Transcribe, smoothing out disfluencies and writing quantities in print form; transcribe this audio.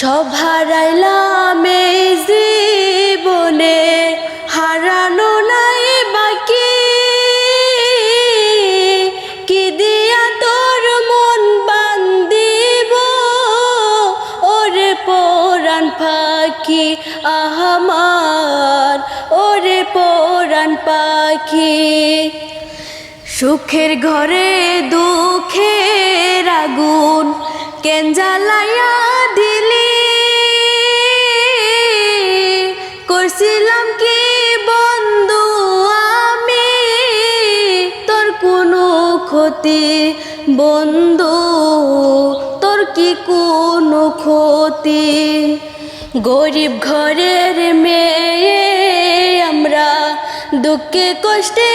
সব হারাইলাম এই জীবনে, হারানো নাই বাকি। কি দিয়া তোর মন বান্দিব ওরে পরাণ পাখি আমার, ওরে পরাণ পাখি। সুখের ঘরে দুঃখের আগুন কেন জ্বালাইয়া দিলি? করছিলাম কি বন্ধু আমি তোর কোনো ক্ষতি? বন্ধু তোর কি কোনো ক্ষতি? গরিব ঘরের মেয়ে আমরা, দুঃখে কষ্টে